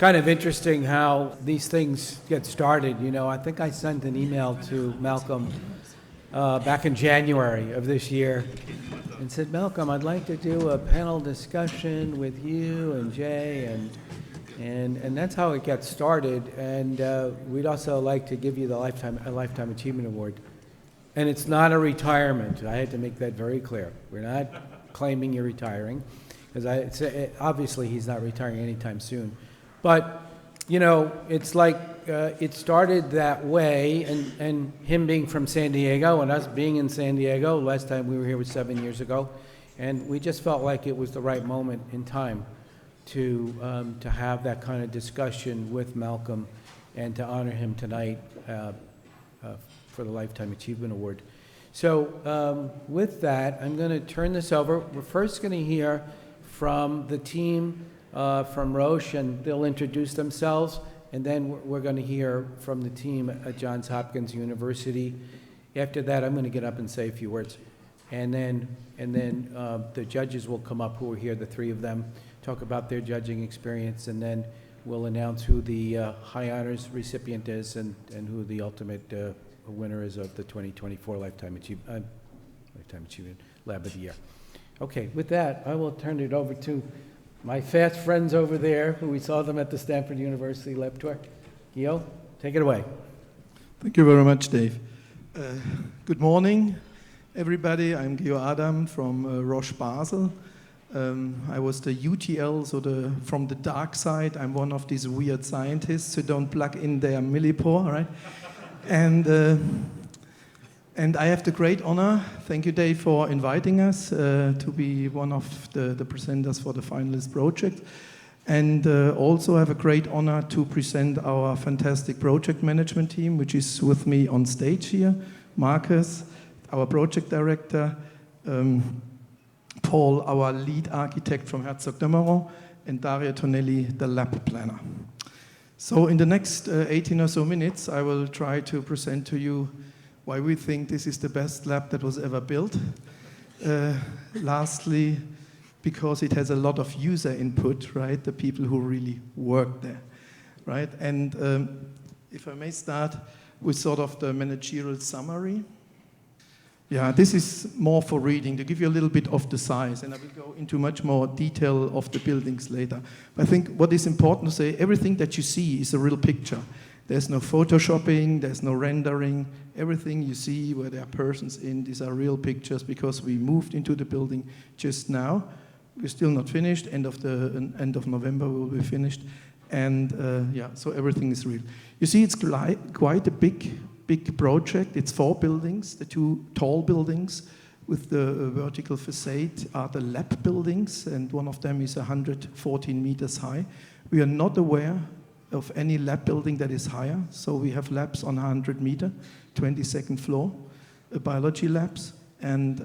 kind of interesting how these things get started. You know, I think I sent an email to Malcolm back in January of this year and said, Malcolm, I'd like to do a panel discussion with you and Jay, and that's how it gets started. And we'd also like to give you the Lifetime Achievement Award. And it's not a retirement. I had to make that very clear. We're not claiming you're retiring, because obviously he's not retiring anytime soon. But, you know, it's like it started that way, and him being from San Diego and us being in San Diego, last time we were here was 7 years ago, and we just felt like it was the right moment in time to have that kind of discussion with Malcolm and to honor him tonight for the Lifetime Achievement Award. So with that, I'm going to turn this over. We're first going to hear from the team from ROCHE, and they'll introduce themselves, and then we're going to hear from the team at Johns Hopkins University. After that, I'm going to get up and say a few words, and then the judges will come up who are here, the three of them, talk about their judging experience, and then we'll announce who the high honors recipient is and who the ultimate winner is of the 2024 Lifetime Achievement Lab of the Year. Okay, with that, I will turn it over to my fast friends over there, who we saw them at the Stanford University Lab Tour. Guillaume, take it away. Thank you very much, Dave. Good morning, everybody. I'm Guillaume Adam from ROCHE Basel. I was the UTL, so from the dark side. I'm one of these weird scientists who don't plug in their millipore, right? And I have the great honor, thank you Dave for inviting us to be one of the presenters for the finalist project, and also have a great honor to present our fantastic project management team, which is with me on stage here. Marcus, our project director, Paul, our lead architect from Herzog de Meuron, and Daria Tonelli, the lab planner. So in the next 18 or so minutes, I will try to present to you why we think this is the best lab that was ever built. Lastly, because it has a lot of user input, right? The people who really work there, right? And if I may start with sort of the managerial summary. Yeah, this is more for reading, to give you a little bit of the size, and I will go into much more detail of the buildings later. But I think what is important to say, everything that you see is a real picture. There's no photoshopping, there's no rendering. Everything you see where there are persons in, these are real pictures, because we moved into the building just now. We're still not finished. End of November we will be finished. And yeah, so everything is real. You see, it's quite a big project. It's 4 buildings. The 2 tall buildings with the vertical facade are the lab buildings, and one of them is 114 meters high. We are not aware of any lab building that is higher, so we have labs on 100 meter, 22nd floor, biology labs, and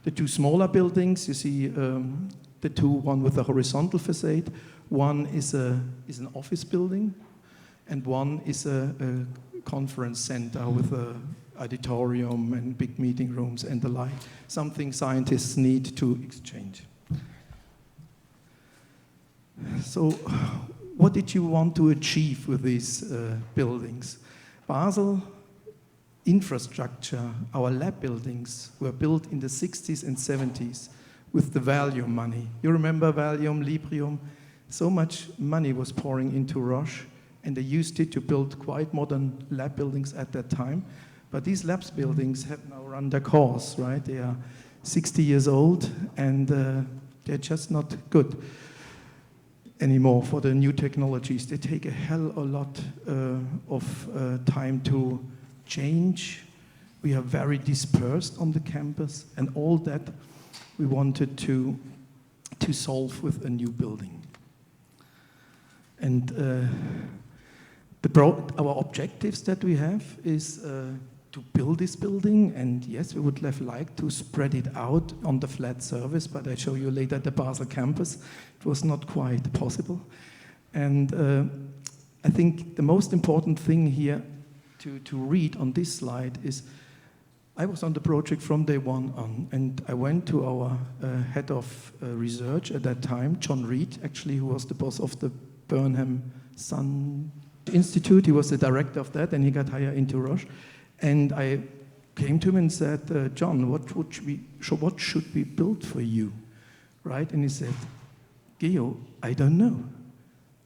the 2 smaller buildings, you see the 2, one with a horizontal facade, one is an office building, and one is a conference center with an auditorium and big meeting rooms and the like, something scientists need to exchange. So what did you want to achieve with these buildings? Basel infrastructure, our lab buildings were built in the 60s and 70s with the Valium money. You remember Valium, Librium? So much money was pouring into ROCHE, and they used it to build quite modern lab buildings at that time. But these labs buildings have now run their course, right? They are 60 years old, and they're just not good anymore for the new technologies. They take a hell of a lot of time to change. We are very dispersed on the campus, and all that we wanted to solve with a new building. And our objectives that we have is to build this building, and yes, we would have liked to spread it out on the flat surface, but I show you later the Basel campus. It was not quite possible. And I think the most important thing here to read on this slide is, I was on the project from day one on, and I went to our head of research at that time, John Reed, actually, who was the boss of the Burnham Sun Institute. He was the director of that, and he got hired into ROCHE. And I came to him and said, John, what should we build for you? Right? And he said, Geo, I don't know.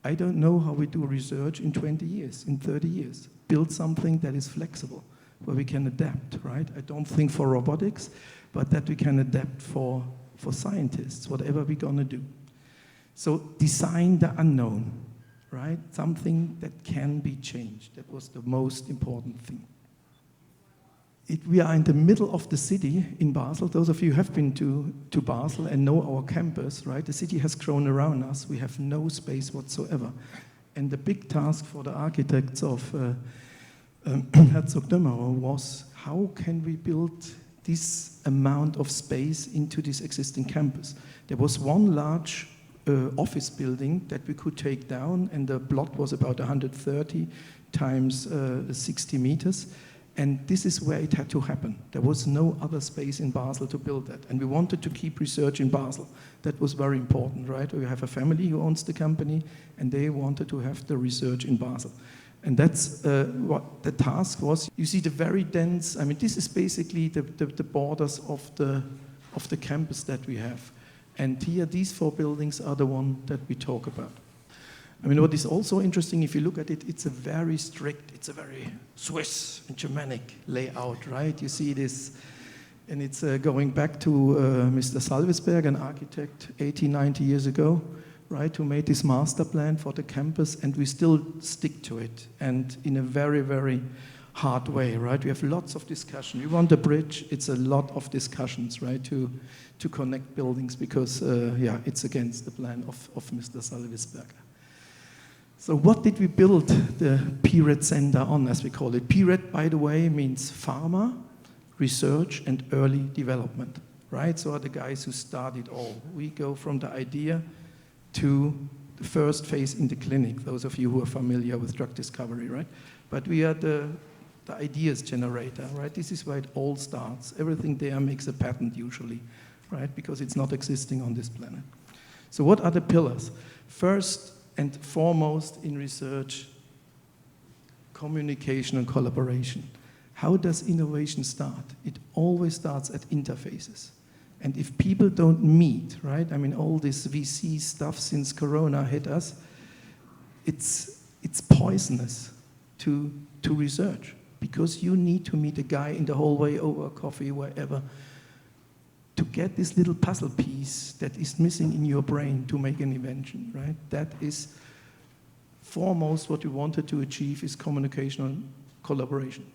I don't know how we do research in 20 years, in 30 years. Build something that is flexible, where we can adapt, right? I don't think for robotics, but that we can adapt for scientists, whatever we're gonna do. So design the unknown, right? Something that can be changed. That was the most important thing. We are in the middle of the city in Basel. Those of you who have been to Basel and know our campus, right? The city has grown around us. We have no space whatsoever. And the big task for the architects of Herzog Dömerow was, how can we build this amount of space into this existing campus? There was one large office building that we could take down, and the plot was about 130 times 60 meters. And this is where it had to happen. There was no other space in Basel to build that. And we wanted to keep research in Basel. That was very important, right? We have a family who owns the company, and they wanted to have the research in Basel. And that's what the task was. You see the very dense, I mean, this is basically the borders of the campus that we have. And here, these 4 buildings are the one that we talk about. I mean, what is also interesting, if you look at it, it's a very strict, it's a very Swiss and Germanic layout, right? You see this, and it's going back to Mr. Salvesberg, an architect 80, 90 years ago, right, who made this master plan for the campus, and we still stick to it, and in a very, very hard way, right? We have lots of discussion. We want a bridge, it's a lot of discussions, right, to connect buildings, because, yeah, it's against the plan of Mr. Salvesberg. So what did we build the PRED Center on, as we call it? PRED, by the way, means pharma, research, and early development, right? So are the guys who start it all. We go from the idea to the first phase in the clinic, those of you who are familiar with drug discovery, right? But we are the ideas generator, right? This is where it all starts. Everything there makes a patent usually, right? Because it's not existing on this planet. So what are the pillars? First and foremost in research, communication and collaboration. How does innovation start? It always starts at interfaces. And if people don't meet, right? I mean, all this VC stuff since Corona hit us, it's poisonous to research, because you need to meet a guy in the hallway, over coffee, wherever, to get this little puzzle piece that is missing in your brain to make an invention, right? That is foremost what we wanted to achieve, is communication and collaboration.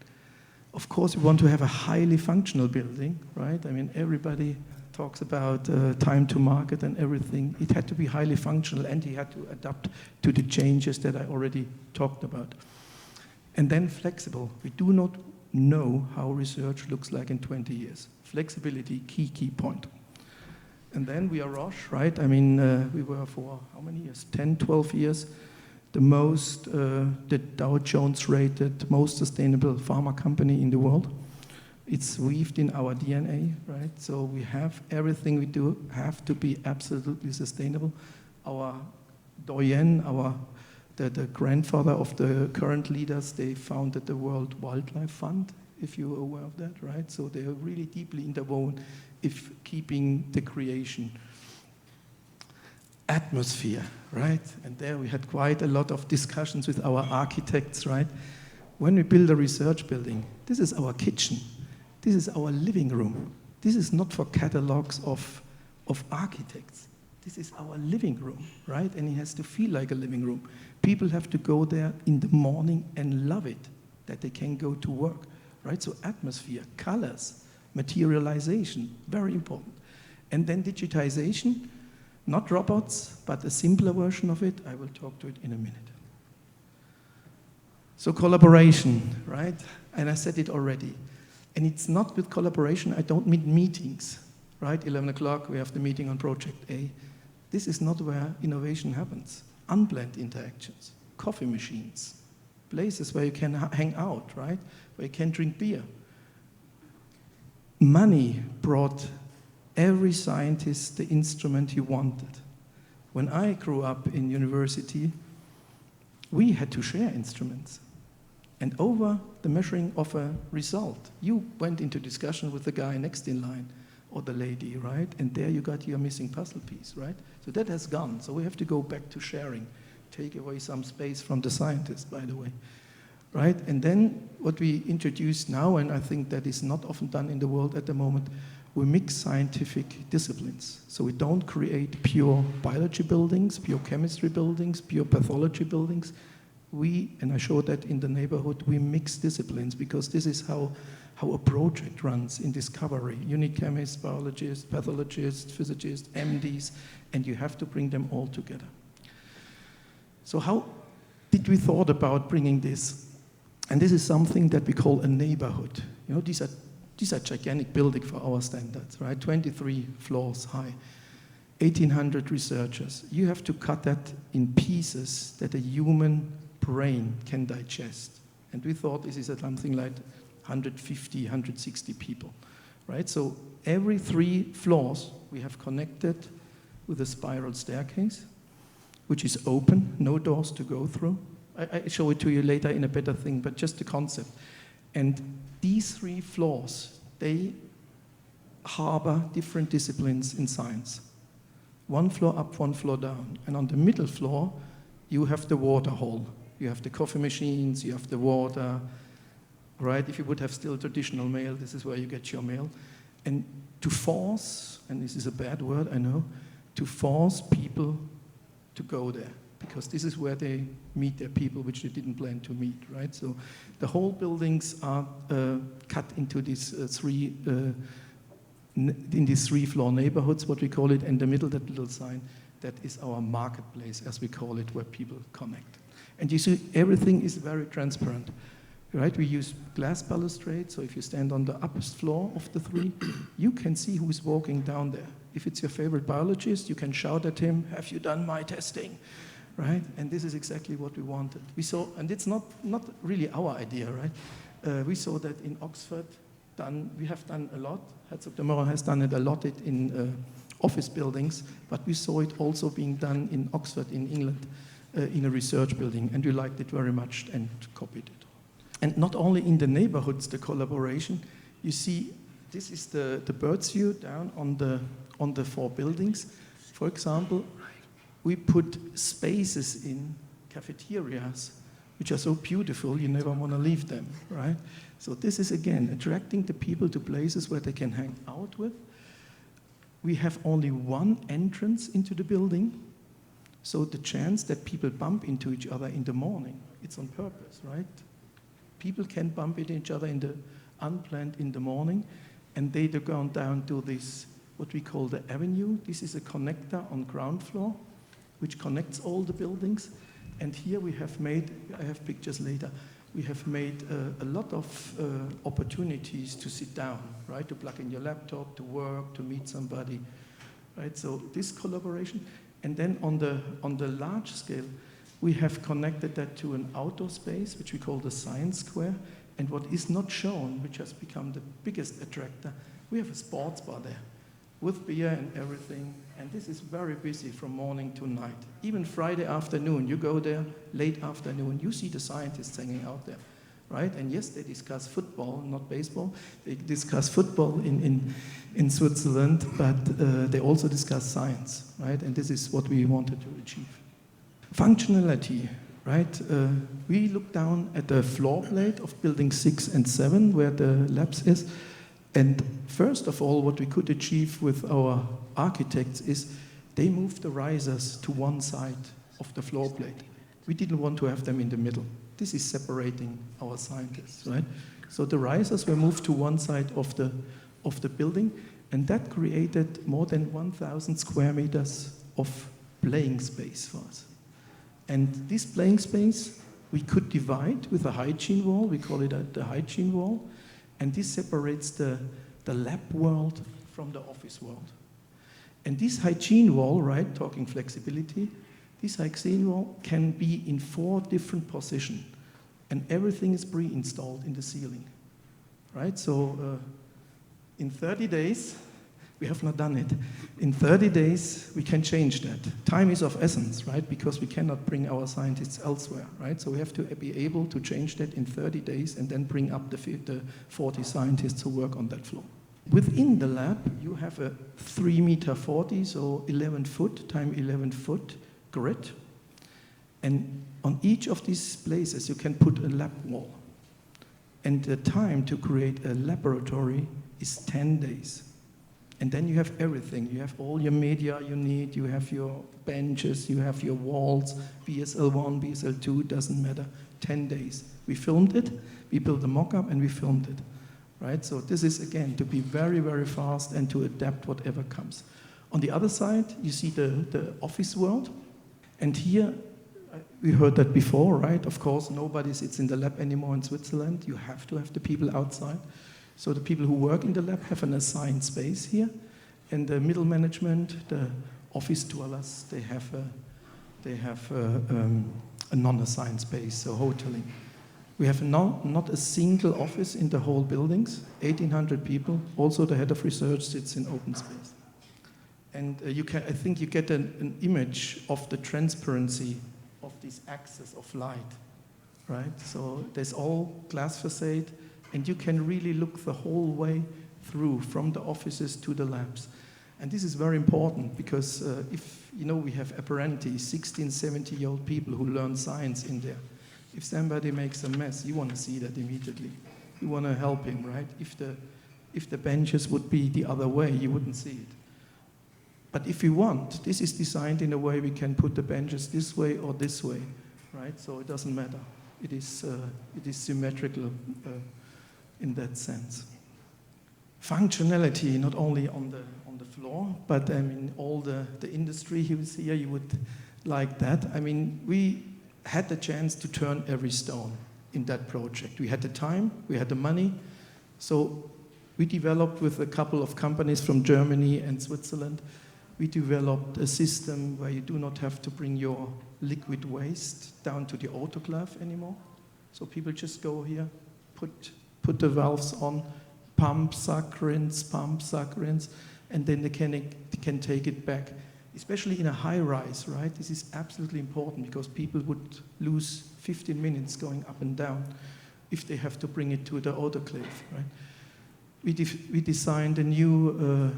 Of course, we want to have a highly functional building, right? I mean, everybody talks about time to market and everything. It had to be highly functional, and he had to adapt to the changes that I already talked about. And then flexible. We do not know how research looks like in 20 years. Flexibility, key point. And then we are ROCHE, right? I mean, we were for how many years? 10, 12 years. The Dow Jones rated most sustainable pharma company in the world. It's weaved in our DNA, right? So we have everything we do have to be absolutely sustainable. Our doyen, the grandfather of the current leaders, they founded the World Wildlife Fund, if you're aware of that, right? So they're really deeply interwoven if keeping the creation. Atmosphere, right? And there we had quite a lot of discussions with our architects, right? When we build a research building, this is our kitchen. This is our living room. This is not for catalogs of architects. This is our living room, right? And it has to feel like a living room. People have to go there in the morning and love it, that they can go to work, right? So atmosphere, colors, materialization, very important. And then digitization, not robots, but a simpler version of it. I will talk to it in a minute. So collaboration, right? And I said it already. And it's not with collaboration, I don't mean meetings, right? 11 o'clock, we have the meeting on Project A. This is not where innovation happens. Unplanned interactions, coffee machines, places where you can hang out, right? Where you can drink beer. Money brought every scientist the instrument he wanted. When I grew up in university, we had to share instruments. And over the measuring of a result, you went into discussion with the guy next in line, or the lady, right? And there you got your missing puzzle piece, right? So that has gone. So we have to go back to sharing, take away some space from the scientists, by the way, right? And then what we introduce now, and I think that is not often done in the world at the moment, we mix scientific disciplines. So we don't create pure biology buildings, pure chemistry buildings, pure pathology buildings. We, and I showed that in the neighborhood, we mix disciplines because this is how a project runs in discovery. You need chemists, biologists, pathologists, physicists, MDs, and you have to bring them all together. So how did we thought about bringing this? And this is something that we call a neighborhood. You know, these are gigantic buildings for our standards, right? 23 floors high, 1,800 researchers. You have to cut that in pieces that a human brain can digest. And we thought this is something like 150, 160 people, right? So every 3 floors we have connected with a spiral staircase, which is open, no doors to go through. I show it to you later in a better thing, but just the concept. And these 3 floors, they harbor different disciplines in science. 1 floor up, 1 floor down. And on the middle floor, you have the water hall. You have the coffee machines, you have the water, right? If you would have still traditional mail, this is where you get your mail. And to force, and this is a bad word, I know, to force people to go there, because this is where they meet their people which they didn't plan to meet, right? So the whole buildings are cut into these 3-floor neighborhoods, what we call it, and the middle, that little sign, that is our marketplace, as we call it, where people connect. And you see, everything is very transparent, right? We use glass balustrade, so if you stand on the upper floor of the 3, you can see who's walking down there. If it's your favorite biologist, you can shout at him, "Have you done my testing?" Right? And this is exactly what we wanted. We saw, and it's not really our idea, right? We saw that in Oxford, we have done a lot. Herzogenaurach has done it a lot in office buildings, but we saw it also being done in Oxford, in England, in a research building, and we liked it very much and copied it. And not only in the neighborhoods, the collaboration, you see, this is the bird's view down on the 4 buildings. For example, we put spaces in cafeterias, which are so beautiful, you never want to leave them, right? So this is, again, attracting the people to places where they can hang out with. We have only 1 entrance into the building, so the chance that people bump into each other in the morning, it's on purpose, right? People can bump into each other in the unplanned in the morning, and they go down to this, what we call the avenue. This is a connector on ground floor, which connects all the buildings. And here we have made, I have pictures later, we have made a lot of opportunities to sit down, right? To plug in your laptop, to work, to meet somebody, right? So this collaboration. And then on the large scale, we have connected that to an outdoor space, which we call the Science Square. And what is not shown, which has become the biggest attractor, we have a sports bar there with beer and everything. And this is very busy from morning to night. Even Friday afternoon, you go there, late afternoon, you see the scientists hanging out there, right? And yes, they discuss football, not baseball. They discuss football in Switzerland, but they also discuss science, right? And this is what we wanted to achieve. Functionality, right? We look down at the floor plate of building 6 and 7, where the labs is. And first of all, what we could achieve with our architects is they moved the risers to one side of the floor plate. We didn't want to have them in the middle. This is separating our scientists, right? So the risers were moved to one side of the building, and that created more than 1,000 square meters of playing space for us. And this playing space we could divide with a hygiene wall. We call it the hygiene wall. And this separates the lab world from the office world. And this hygiene wall, right, talking flexibility, this hygiene wall can be in 4 different positions. And everything is pre-installed in the ceiling, right? So in 30 days, We have not done it. In 30 days, we can change that. Time is of essence, right? Because we cannot bring our scientists elsewhere, right? So we have to be able to change that in 30 days and then bring up the 40 scientists who work on that floor. Within the lab, you have a 3 meter 40, so 11 foot time 11 foot grid. And on each of these places, you can put a lab wall. And the time to create a laboratory is 10 days. And then you have everything. You have all your media you need, you have your benches, you have your walls, BSL1, BSL2, doesn't matter, 10 days. We filmed it, we built a mock-up, and we filmed it, right? So this is, again, to be very, very fast and to adapt whatever comes. On the other side, you see the office world, and here, we heard that before, right? Of course, nobody sits in the lab anymore in Switzerland. You have to have the people outside. So the people who work in the lab have an assigned space here, and the middle management, the office dwellers, they have a non-assigned space, so hoteling. We have not a single office in the whole buildings, 1,800 people. Also, the head of research sits in open space. And I think you get an image of the transparency of this axis of light, right? So there's all glass facade, and you can really look the whole way through from the offices to the labs. And this is very important because if, we have apparently 16, 17-year-old people who learn science in there. If somebody makes a mess, you want to see that immediately. You want to help him, right? If the benches would be the other way, you wouldn't see it. But if you want, this is designed in a way we can put the benches this way or this way, right? So it doesn't matter. It is symmetrical in that sense. Functionality, not only on the floor, but all the industry you see here, you would like that. We had the chance to turn every stone in that project. We had the time, we had the money, so we developed with a couple of companies from Germany and Switzerland. We developed a system where you do not have to bring your liquid waste down to the autoclave anymore. So people just go here, put the valves on, pump, suck, rinse, and then they can take it back. Especially in a high rise, right? This is absolutely important because people would lose 15 minutes going up and down if they have to bring it to the autoclave, right? We designed a new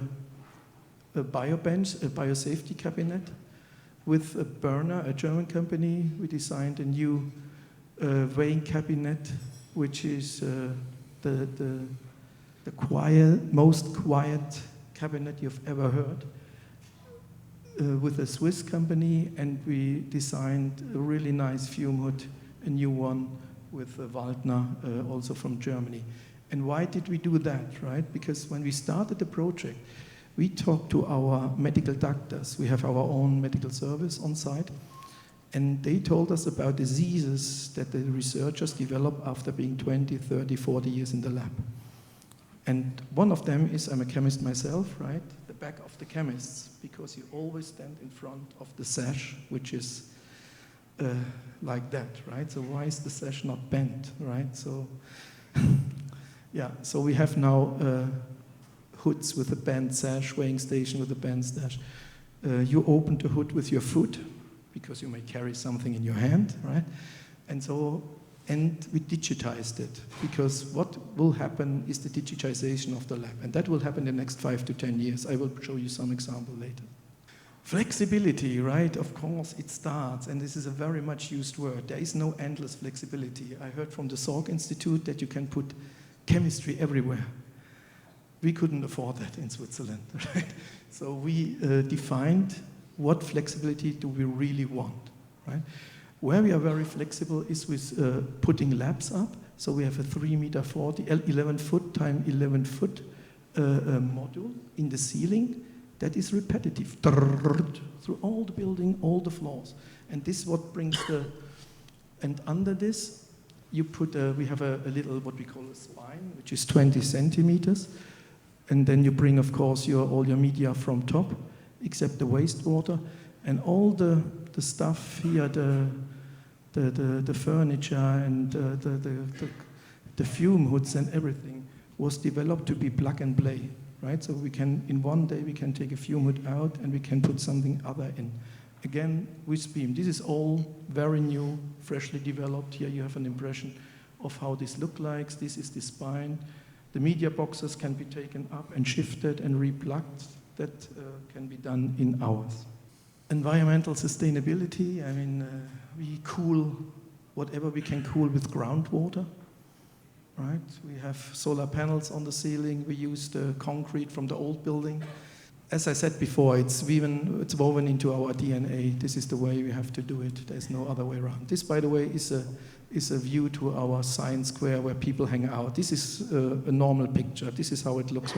a biobench, a biosafety cabinet with a burner, a German company. We designed a new weighing cabinet, which is the most quiet cabinet you've ever heard, with a Swiss company, and we designed a really nice fume hood, a new one with Waldner, also from Germany. And why did we do that, right? Because when we started the project, we talked to our medical doctors. We have our own medical service on site, and they told us about diseases that the researchers develop after being 20, 30, 40 years in the lab. And one of them is, I'm a chemist myself, right? The back of the chemists, because you always stand in front of the sash, which is like that, right? So why is the sash not bent, right? So, yeah, so we have now hoods with a bent sash, weighing station with a bent sash. You open the hood with your foot, because you may carry something in your hand, right? And we digitized it, because what will happen is the digitization of the lab, and that will happen in the next 5 to 10 years. I will show you some example later. Flexibility, right? Of course, it starts, and this is a very much used word. There is no endless flexibility. I heard from the Salk Institute that you can put chemistry everywhere. We couldn't afford that in Switzerland, right? So we defined what flexibility do we really want, right? Where we are very flexible is with putting labs up. So we have a 3 meter 40, 11 foot time 11 foot module in the ceiling that is repetitive through all the building, all the floors. And this is what brings and under this, you put, we have a little, what we call a spine, which is 20 centimeters. And then you bring, of course, all your media from top, except the wastewater. And all the stuff here, the furniture and the fume hoods and everything was developed to be plug and play. right? So we can, in one day, we can take a fume hood out and we can put something other in. Again, with beam. This is all very new, freshly developed. Here you have an impression of how this looks like. This is the spine. The media boxes can be taken up and shifted and replugged. That can be done in hours. Environmental sustainability, I mean, we cool whatever we can cool with groundwater, right? We have solar panels on the ceiling. We use the concrete from the old building. As I said before, it's woven into our DNA. This is the way we have to do it. There's no other way around. This, by the way, is a view to our science square where people hang out. This is a normal picture. This is how it looks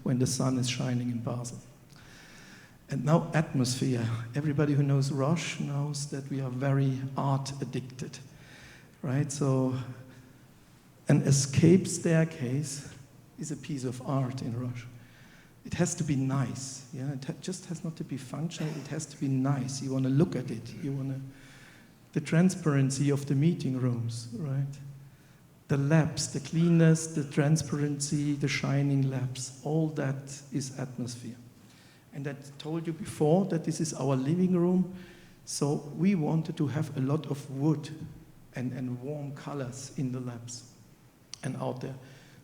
when the sun is shining in Basel. And now atmosphere. Everybody who knows ROCHE knows that we are very art addicted, right? So an escape staircase is a piece of art in ROCHE. It has to be nice. Yeah? It just has not to be functional. It has to be nice. You want to look at it. You want to, the transparency of the meeting rooms, right? The labs, the cleanness, the transparency, the shining labs, all that is atmosphere. And I told you before that this is our living room. So we wanted to have a lot of wood and warm colors in the labs and out there.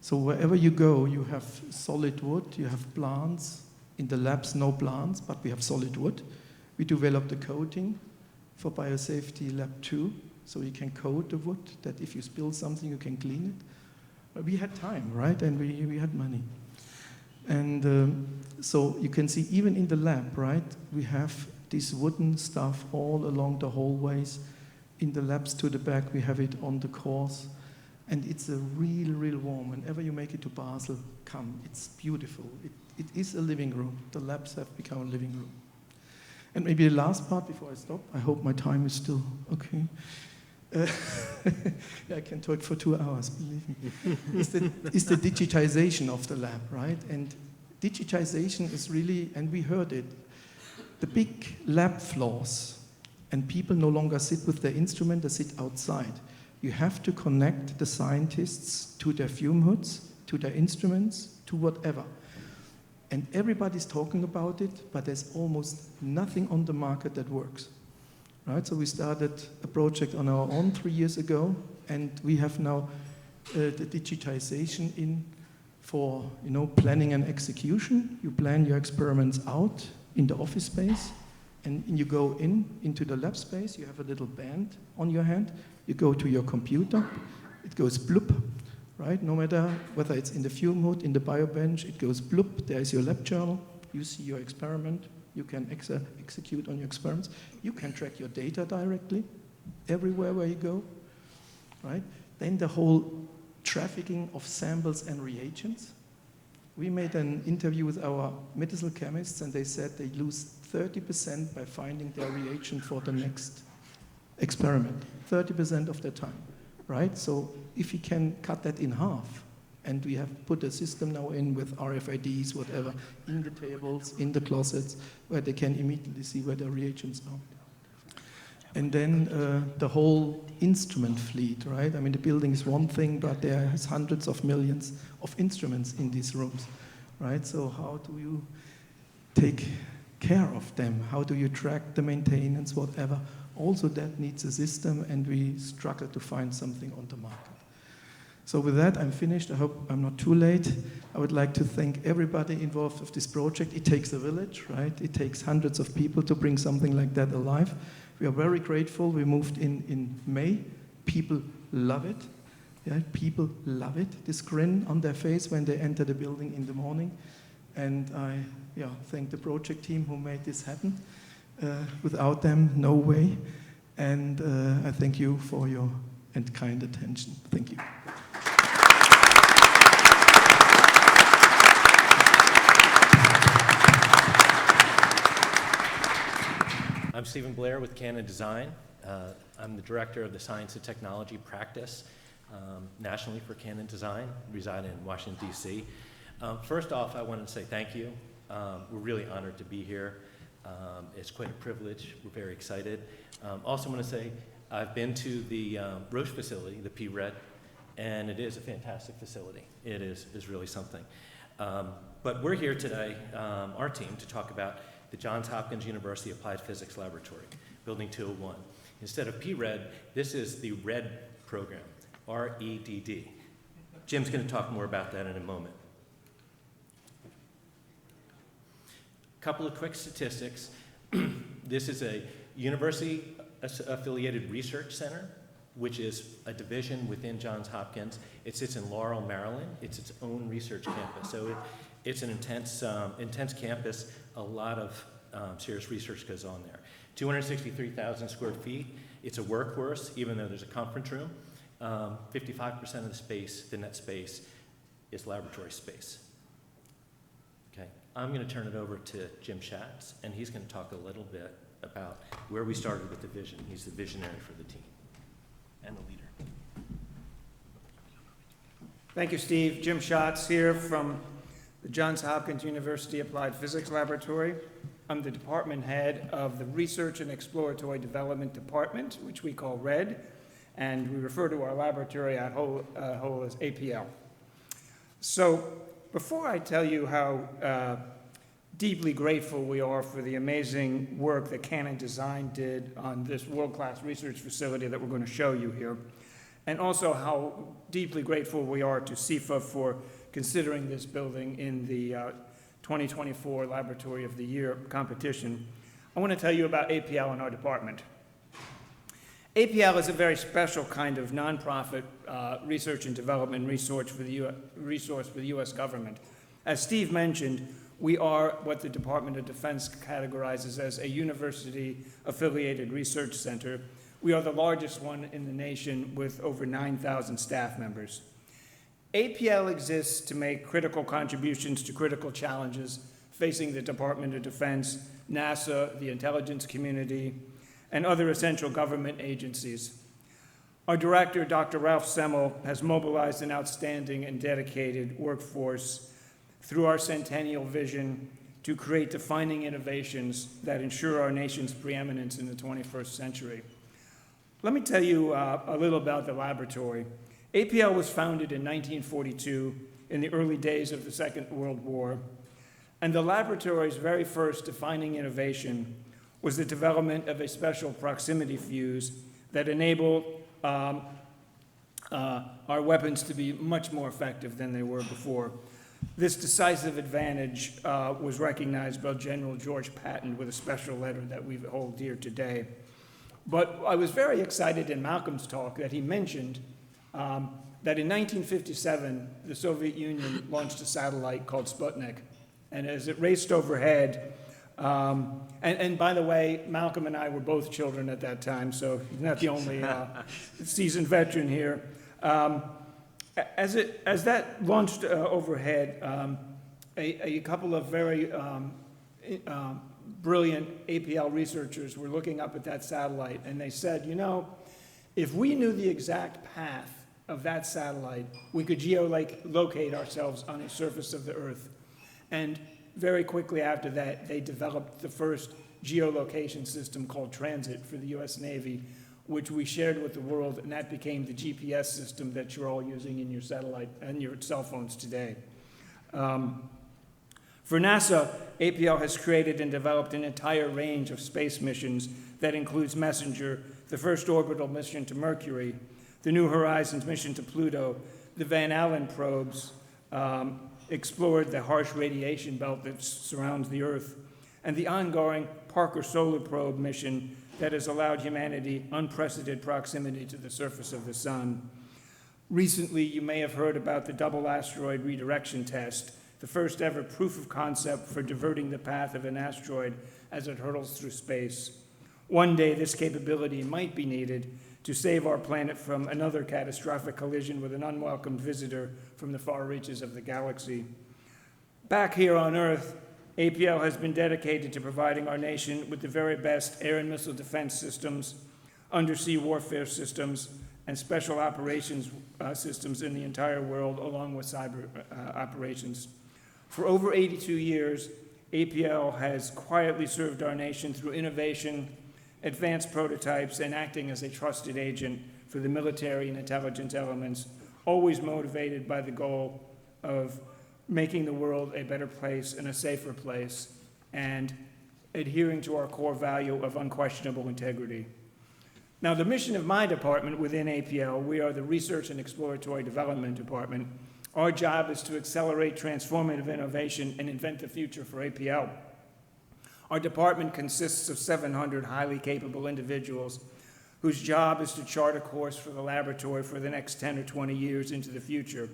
So wherever you go, you have solid wood, you have plants. In the labs, no plants, but we have solid wood. We developed a coating for Biosafety Lab 2, so you can coat the wood, that if you spill something, you can clean it. But we had time, right? And we had money. And so you can see even in the lab, right? We have this wooden stuff all along the hallways. In the labs to the back, we have it on the course. And it's a real warm. Whenever you make it to Basel, come. It's beautiful. It is a living room. The labs have become a living room. And maybe the last part before I stop, I hope my time is still okay. Yeah, I can talk for 2 hours, believe me. It's the digitization of the lab, right? And digitization is really, and we heard it, the big lab floors, and people no longer sit with their instrument, they sit outside. You have to connect the scientists to their fume hoods, to their instruments, to whatever. And everybody's talking about it, but there's almost nothing on the market that works. Right? So we started a project on our own 3 years ago, and we have now the digitization in for planning and execution. You plan your experiments out in the office space, and you go into the lab space. You have a little band on your hand. You go to your computer. It goes bloop, right? No matter whether it's in the fume hood, in the biobench, it goes bloop. There is your lab journal. You see your experiment. You can execute on your experiments. You can track your data directly everywhere where you go, right? Then the whole trafficking of samples and reagents. We made an interview with our medicinal chemists, and they said they lose 30% by finding their reagent for the next experiment, 30% of their time, right? So if you can cut that in half, and we have put a system now in with RFIDs, whatever, in the tables, in the closets, where they can immediately see where the reagents are. And then the whole instrument fleet, right? I mean, the building is one thing, but there is hundreds of millions of instruments in these rooms, right? So how do you take care of them? How do you track the maintenance, whatever? Also, that needs a system, and we struggle to find something on the market. So with that, I'm finished. I hope I'm not too late. I would like to thank everybody involved with this project. It takes a village, right? It takes hundreds of people to bring something like that alive. We are very grateful. We moved in May. People love it. Yeah, people love it. This grin on their face when they enter the building in the morning. And I thank the project team who made this happen. Without them, no way. And I thank you for your kind attention. Thank you. I'm Stephen Blair with Canon Design. I'm the director of the Science and Technology practice nationally for Canon Design, reside in Washington, D.C. First off, I wanted to say thank you. We're really honored to be here. It's quite a privilege. We're very excited. Also want to say I've been to the ROCHE facility, the PRED, and it is a fantastic facility. It is really something. But we're here today, our team, to talk about the Johns Hopkins University Applied Physics Laboratory, Building 201. Instead of PRED, this is the RED program, R-E-D-D. Jim's going to talk more about that in a moment. A couple of quick statistics. This is a university-affiliated research center, which is a division within Johns Hopkins. It sits in Laurel, Maryland. It's its own research campus. So it's an intense campus. A lot of serious research goes on there. 263,000 square feet. It's a workhorse, even though there's a conference room. 55% of the space, the net space, is laboratory space. Okay, I'm going to turn it over to Jim Schatz, and he's going to talk a little bit about where we started with the vision. He's the visionary for the team and the leader. Thank you, Steve. Jim Schatz here from the Johns Hopkins University Applied Physics Laboratory. I'm the department head of the Research and Exploratory Development Department, which we call RED, and we refer to our laboratory at whole as APL. So before I tell you how deeply grateful we are for the amazing work that Canon Design did on this world-class research facility that we're going to show you here, and also how deeply grateful we are to SEFA for considering this building in the 2024 Laboratory of the Year competition, I want to tell you about APL and our department. APL is a very special kind of nonprofit research and development resource for the U.S. government. As Steve mentioned, we are what the Department of Defense categorizes as a university-affiliated research center. We are the largest one in the nation with over 9,000 staff members. APL exists to make critical contributions to critical challenges facing the Department of Defense, NASA, the intelligence community, and other essential government agencies. Our director, Dr. Ralph Semmel, has mobilized an outstanding and dedicated workforce through our centennial vision to create defining innovations that ensure our nation's preeminence in the 21st century. Let me tell you a little about the laboratory. APL was founded in 1942 in the early days of the Second World War, and the laboratory's very first defining innovation was the development of a special proximity fuse that enabled our weapons to be much more effective than they were before. This decisive advantage was recognized by General George Patton with a special letter that we hold dear today. But I was very excited in Malcolm's talk that he mentioned that in 1957, the Soviet Union launched a satellite called Sputnik. And as it raced overhead, and by the way, Malcolm and I were both children at that time, so he's not the only seasoned veteran here. As that launched overhead, a couple of very brilliant APL researchers were looking up at that satellite, and they said, you know, if we knew the exact path of that satellite, we could geolocate ourselves on the surface of the Earth. And very quickly after that, they developed the first geolocation system called Transit for the US Navy, which we shared with the world, and that became the GPS system that you're all using in your satellite and your cell phones today. For NASA, APL has created and developed an entire range of space missions that includes Messenger, the first orbital mission to Mercury, the New Horizons mission to Pluto, the Van Allen probes, explored the harsh radiation belt that surrounds the Earth, and the ongoing Parker Solar Probe mission that has allowed humanity unprecedented proximity to the surface of the sun. Recently, you may have heard about the double asteroid redirection test, the first ever proof of concept for diverting the path of an asteroid as it hurtles through space. One day, this capability might be needed to save our planet from another catastrophic collision with an unwelcome visitor from the far reaches of the galaxy. Back here on Earth, APL has been dedicated to providing our nation with the very best air and missile defense systems, undersea warfare systems, and special operations systems in the entire world, along with cyber operations. For over 82 years, APL has quietly served our nation through innovation, advanced prototypes, and acting as a trusted agent for the military and intelligence elements, always motivated by the goal of making the world a better place and a safer place, and adhering to our core value of unquestionable integrity. Now, the mission of my department within APL, we are the Research and Exploratory Development Department. Our job is to accelerate transformative innovation and invent the future for APL. Our department consists of 700 highly capable individuals whose job is to chart a course for the laboratory for the next 10 or 20 years into the future.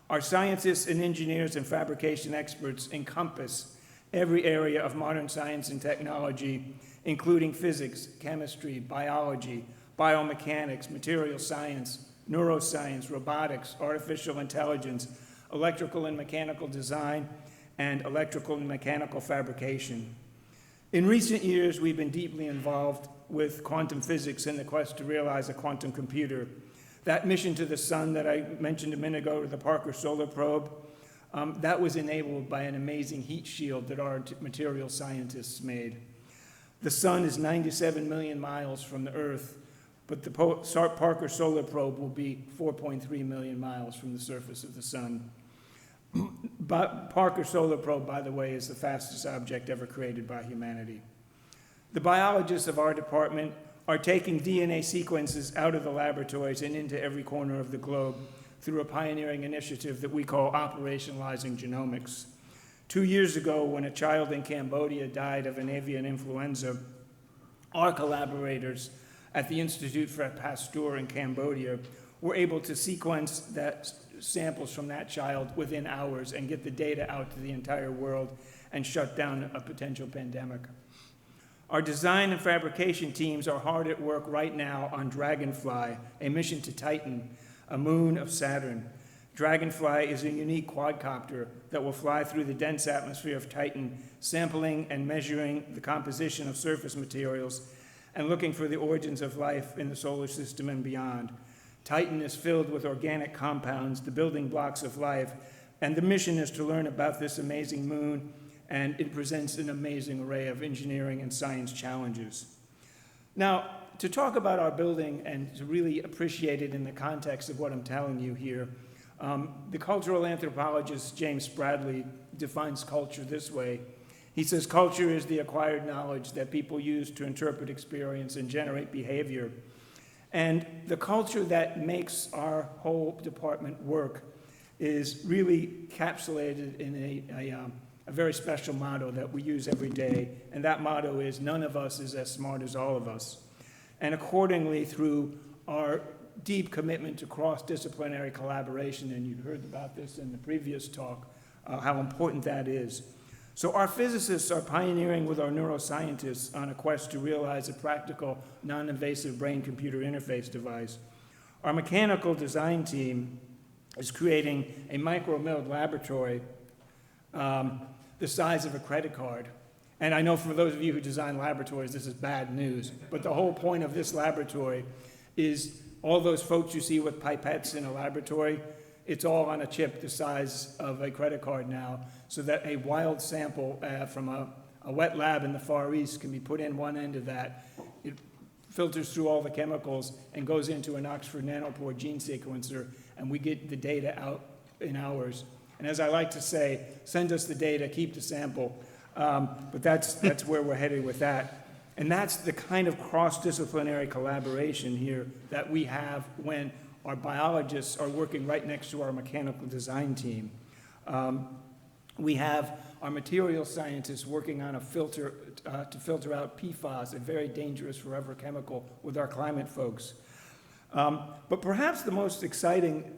Our scientists and engineers and fabrication experts encompass every area of modern science and technology, including physics, chemistry, biology, biomechanics, material science, neuroscience, robotics, artificial intelligence, electrical and mechanical design, and electrical and mechanical fabrication. In recent years, we've been deeply involved with quantum physics in the quest to realize a quantum computer. That mission to the sun that I mentioned a minute ago, the Parker Solar Probe, that was enabled by an amazing heat shield that our material scientists made. The sun is 97 million miles from the Earth, but the Parker Solar Probe will be 4.3 million miles from the surface of the sun. But Parker Solar Probe, by the way, is the fastest object ever created by humanity. The biologists of our department are taking DNA sequences out of the laboratories and into every corner of the globe through a pioneering initiative that we call Operationalizing Genomics. 2 years ago, when a child in Cambodia died of an avian influenza, our collaborators at the Institute for Pasteur in Cambodia were able to sequence that samples from that child within hours and get the data out to the entire world and shut down a potential pandemic. Our design and fabrication teams are hard at work right now on Dragonfly, a mission to Titan, a moon of Saturn. Dragonfly is a unique quadcopter that will fly through the dense atmosphere of Titan, sampling and measuring the composition of surface materials and looking for the origins of life in the solar system and beyond. Titan is filled with organic compounds, the building blocks of life, and the mission is to learn about this amazing moon, and it presents an amazing array of engineering and science challenges. Now, to talk about our building and to really appreciate it in the context of what I'm telling you here, the cultural anthropologist James Bradley defines culture this way. He says, culture is the acquired knowledge that people use to interpret experience and generate behavior. And the culture that makes our whole department work is really encapsulated in a very special motto that we use every day. And that motto is, none of us is as smart as all of us. And accordingly, through our deep commitment to cross-disciplinary collaboration, and you heard about this in the previous talk, how important that is. So our physicists are pioneering with our neuroscientists on a quest to realize a practical, non-invasive brain-computer interface device. Our mechanical design team is creating a micro-milled laboratory the size of a credit card. And I know for those of you who design laboratories, this is bad news, but the whole point of this laboratory is all those folks you see with pipettes in a laboratory, it's all on a chip the size of a credit card now, so that a wild sample from a wet lab in the Far East can be put in one end of that. It filters through all the chemicals and goes into an Oxford nanopore gene sequencer, and we get the data out in hours. And as I like to say, send us the data, keep the sample. But that's where we're headed with that. And that's the kind of cross-disciplinary collaboration here that we have when our biologists are working right next to our mechanical design team. We have our material scientists working on a filter to filter out PFAS, a very dangerous forever chemical, with our climate folks. But perhaps the most exciting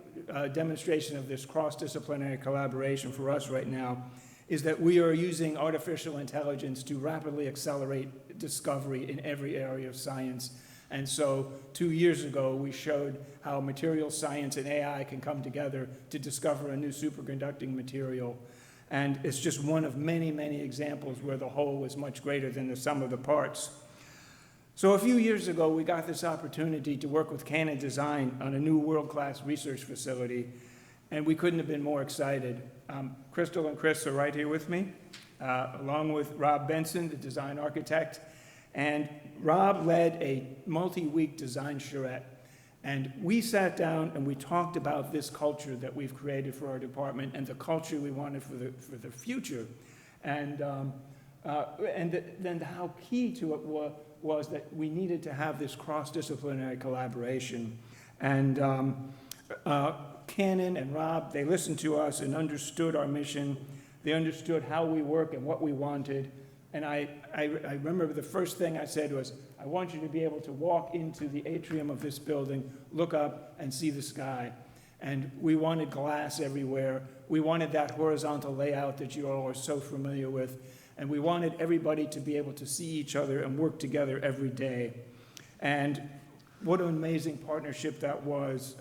demonstration of this cross-disciplinary collaboration for us right now is that we are using artificial intelligence to rapidly accelerate discovery in every area of science. And so 2 years ago, we showed how material science and AI can come together to discover a new superconducting material. And it's just one of many, many examples where the whole is much greater than the sum of the parts. So a few years ago, we got this opportunity to work with Canon Design on a new world-class research facility, and we couldn't have been more excited. Crystal and Chris are right here with me, along with Rob Benson, the design architect. And Rob led a multi-week design charrette And we sat down and we talked about this culture that we've created for our department and the culture we wanted for the future. And then how key to it was that we needed to have this cross-disciplinary collaboration. And Canon and Rob, they listened to us and understood our mission. They understood how we work and what we wanted. And I remember the first thing I said was, I want you to be able to walk into the atrium of this building, look up and see the sky. And we wanted glass everywhere. We wanted that horizontal layout that you all are so familiar with. And we wanted everybody to be able to see each other and work together every day. And what an amazing partnership that was.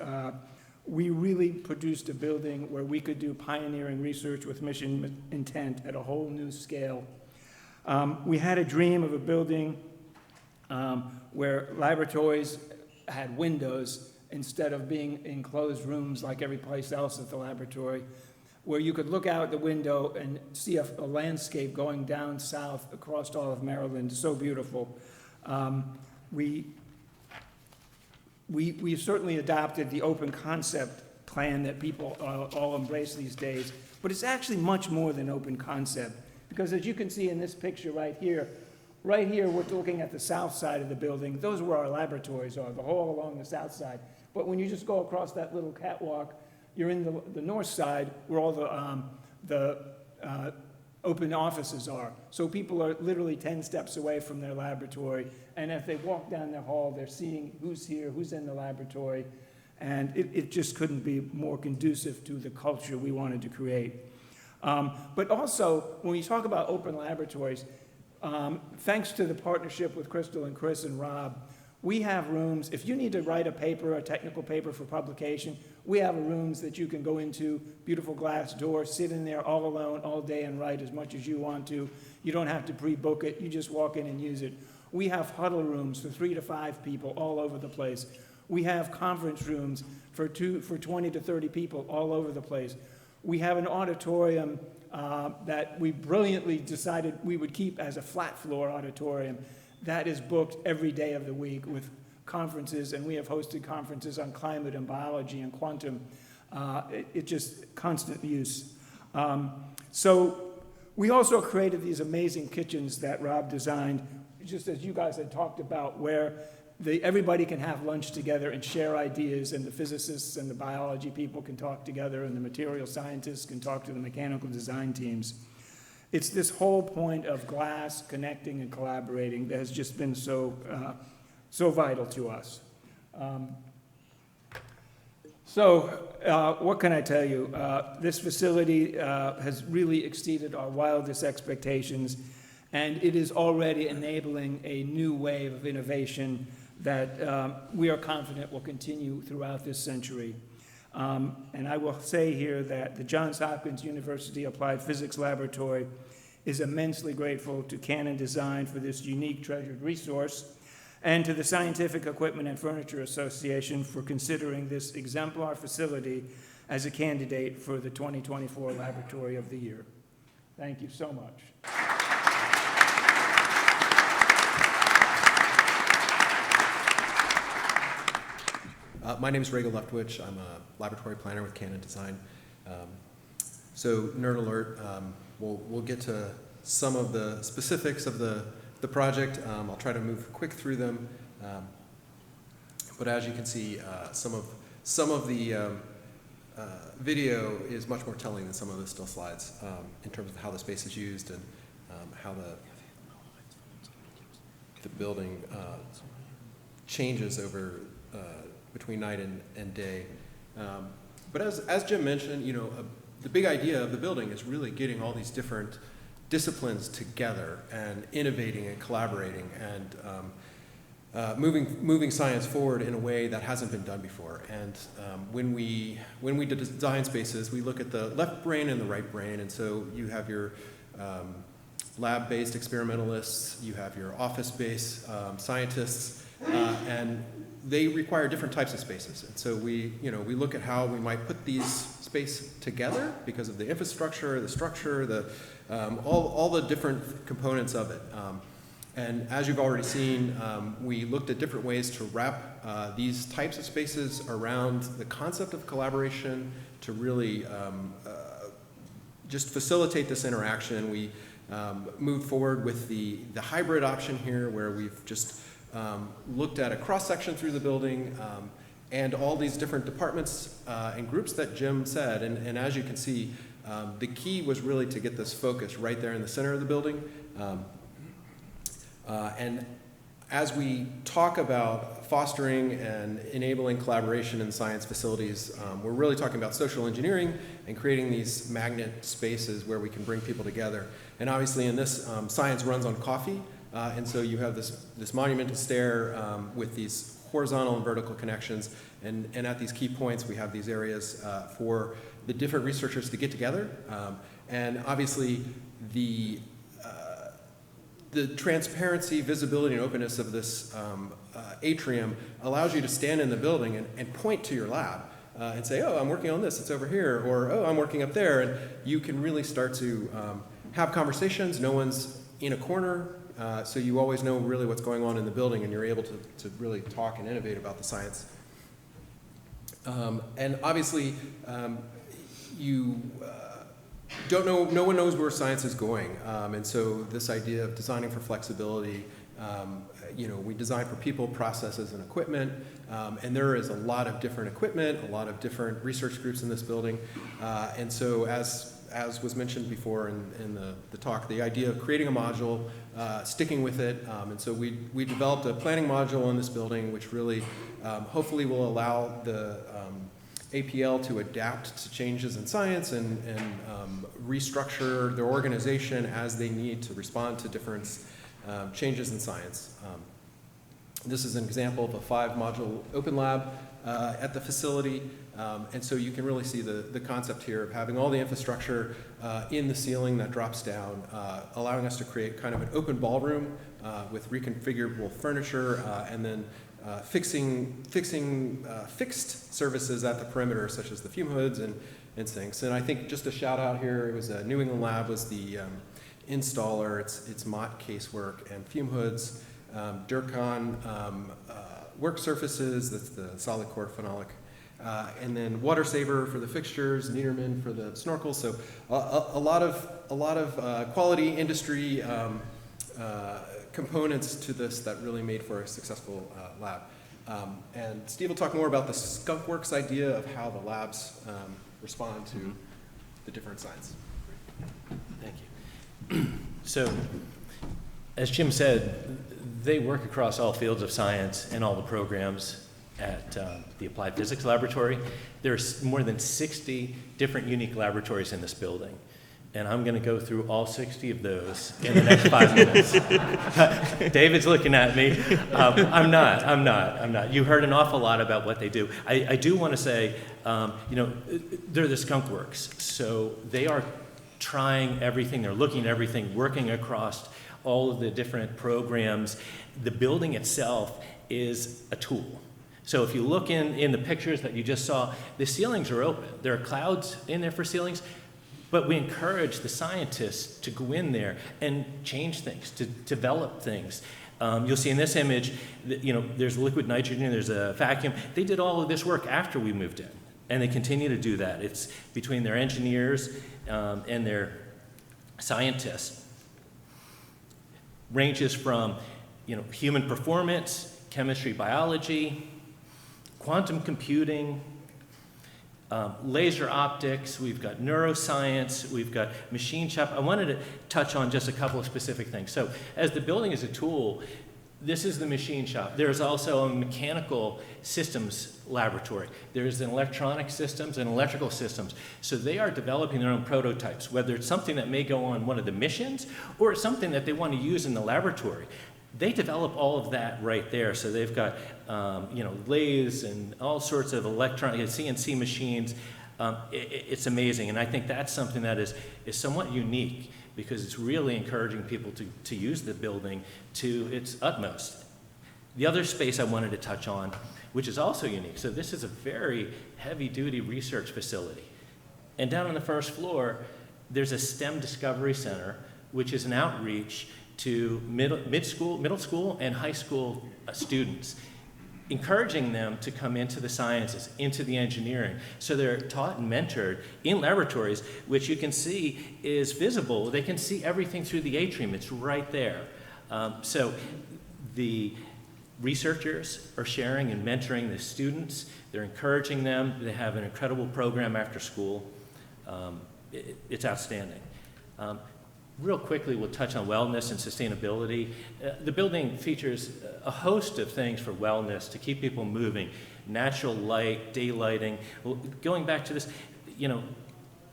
We really produced a building where we could do pioneering research with mission intent at a whole new scale. We had a dream of a building where laboratories had windows instead of being enclosed rooms like every place else at the laboratory, where you could look out the window and see a landscape going down south across all of Maryland. So beautiful. We certainly adopted the open concept plan that people all embrace these days, but it's actually much more than open concept, because as you can see in this picture right here, we're looking at the south side of the building. Those are where our laboratories are, the whole along the south side. But when you just go across that little catwalk, you're in the north side where all the open offices are. So people are literally 10 steps away from their laboratory. And if they walk down the hall, they're seeing who's here, who's in the laboratory. And it just couldn't be more conducive to the culture we wanted to create. But also, when we talk about open laboratories, thanks to the partnership with Crystal and Chris and Rob, we have rooms. If you need to write a paper, a technical paper for publication, we have rooms that you can go into, beautiful glass doors, sit in there all alone all day and write as much as you want to. You don't have to pre-book it. You just walk in and use it. We have huddle rooms for 3 to 5 people all over the place. We have conference rooms for 20 to 30 people all over the place. We have an auditorium that we brilliantly decided we would keep as a flat floor auditorium that is booked every day of the week with conferences, and we have hosted conferences on climate and biology and quantum. It's just constant use. So we also created these amazing kitchens that Rob designed, just as you guys had talked about, where everybody can have lunch together and share ideas, and the physicists and the biology people can talk together, and the material scientists can talk to the mechanical design teams. It's this whole point of glass connecting and collaborating that has just been so vital to us. What can I tell you? This facility has really exceeded our wildest expectations, and it is already enabling a new wave of innovation that we are confident will continue throughout this century. And I will say here that the Johns Hopkins University Applied Physics Laboratory is immensely grateful to Canon Design for this unique treasured resource, and to the Scientific Equipment and Furniture Association for considering this exemplar facility as a candidate for the 2024 Laboratory of the Year. Thank you so much. My name is Rego Leftwich. I'm a laboratory planner with Canon Design. So nerd alert, we'll get to some of the specifics of the project. I'll try to move quick through them. But as you can see, some of the video is much more telling than some of the still slides in terms of how the space is used and how the building changes over between night and day. But as Jim mentioned, the big idea of the building is really getting all these different disciplines together and innovating and collaborating and moving science forward in a way that hasn't been done before. And when we design spaces, we look at the left brain and the right brain. And so you have your lab-based experimentalists, you have your office-based scientists, and they require different types of spaces. And so we look at how we might put these space together because of the infrastructure, the structure, all the different components of it. And as you've already seen, we looked at different ways to wrap these types of spaces around the concept of collaboration to really just facilitate this interaction. We moved forward with the hybrid option here, where we've just looked at a cross-section through the building and all these different departments and groups that Jim said. And as you can see, the key was really to get this focus right there in the center of the building. And as we talk about fostering and enabling collaboration in science facilities, we're really talking about social engineering and creating these magnet spaces where we can bring people together. And obviously in this, science runs on coffee, and so you have this monumental stair with these horizontal and vertical connections, and at these key points we have these areas for the different researchers to get together, and obviously the transparency, visibility, and openness of this atrium allows you to stand in the building and point to your lab and say, oh, I'm working on this, it's over here, or oh, I'm working up there, and you can really start to have conversations. No one's in a corner, so you always know really what's going on in the building, and you're able to really talk and innovate about the science. And obviously, you don't know, no one knows where science is going, and so this idea of designing for flexibility, you know, we design for people, processes, and equipment, and there is a lot of different equipment, a lot of different research groups in this building, and so as was mentioned before in the talk, the idea of creating a module, sticking with it, and so we developed a planning module in this building, which really hopefully will allow the APL to adapt to changes in science and restructure their organization as they need to respond to different changes in science. This is an example of a 5-module open lab at the facility, and so you can really see the concept here of having all the infrastructure in the ceiling that drops down, allowing us to create kind of an open ballroom with reconfigurable furniture, and then fixed services at the perimeter, such as the fume hoods and sinks. And I think just a shout out here, it was New England Lab was the installer. It's Mott casework and fume hoods, Durcon work surfaces, that's the solid core phenolic, and then Water Saver for the fixtures, Niederman for the snorkels. So a lot of quality industry components to this that really made for a successful lab. And Steve will talk more about the skunkworks idea of how the labs respond to the different science. Thank you. So, as Jim said, they work across all fields of science and all the programs at the Applied Physics Laboratory. There's more than 60 different unique laboratories in this building. And I'm going to go through all 60 of those in the next 5 minutes. David's looking at me. I'm not. You heard an awful lot about what they do. I do want to say, you know, they're the skunk works. So they are trying everything. They're looking at everything, working across all of the different programs. The building itself is a tool. So if you look in the pictures that you just saw, the ceilings are open. There are clouds in there for ceilings. But we encourage the scientists to go in there and change things, to develop things. You'll see in this image, that, you know, there's liquid nitrogen, there's a vacuum. They did all of this work after we moved in, and they continue to do that. It's between their engineers and their scientists. Ranges from, you know, human performance, chemistry, biology, quantum computing, laser optics, we've got neuroscience, we've got machine shop. I wanted to touch on just a couple of specific things. So as the building is a tool, this is the machine shop. There's also a mechanical systems laboratory. There's an electronic systems and electrical systems. So they are developing their own prototypes, whether it's something that may go on one of the missions or it's something that they want to use in the laboratory. They develop all of that right there. So they've got, you know, lathes and all sorts of electronic CNC machines. It's amazing, and I think that's something that is somewhat unique because it's really encouraging people to use the building to its utmost. The other space I wanted to touch on, which is also unique. So this is a very heavy-duty research facility, and down on the first floor, there's a STEM Discovery Center, which is an outreach to middle school and high school students, encouraging them to come into the sciences, into the engineering. So they're taught and mentored in laboratories, which you can see is visible. They can see everything through the atrium. It's right there. So the researchers are sharing and mentoring the students. They're encouraging them. They have an incredible program after school. It's outstanding. Real quickly, we'll touch on wellness and sustainability. The building features a host of things for wellness to keep people moving. Natural light, daylighting. Well, going back to this, you know,